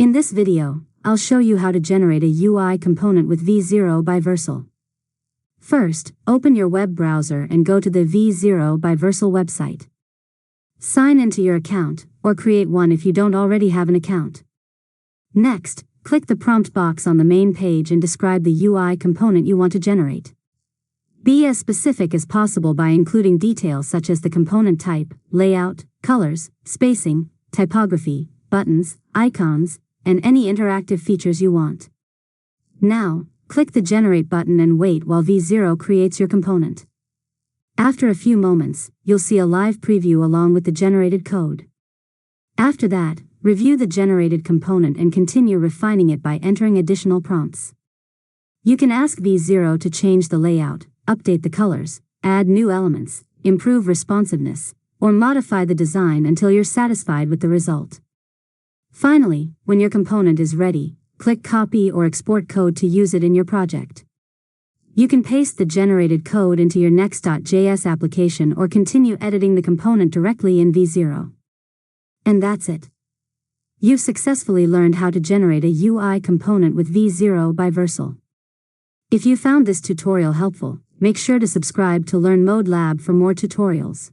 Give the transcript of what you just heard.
In this video, I'll show you how to generate a UI component with V0 by Vercel. First, open your web browser and go to the V0 by Vercel website. Sign into your account, or create one if you don't already have an account. Next, click the prompt box on the main page and describe the UI component you want to generate. Be as specific as possible by including details such as the component type, layout, colors, spacing, typography, buttons, icons, and any interactive features you want. Now, click the Generate button and wait while V0 creates your component. After a few moments, you'll see a live preview along with the generated code. After that, review the generated component and continue refining it by entering additional prompts. You can ask V0 to change the layout, update the colors, add new elements, improve responsiveness, or modify the design until you're satisfied with the result. Finally, when your component is ready, click Copy or Export Code to use it in your project. You can paste the generated code into your Next.js application or continue editing the component directly in V0. And that's it. You've successfully learned how to generate a UI component with V0 by Vercel. If you found this tutorial helpful, make sure to subscribe to Learn Mode Lab for more tutorials.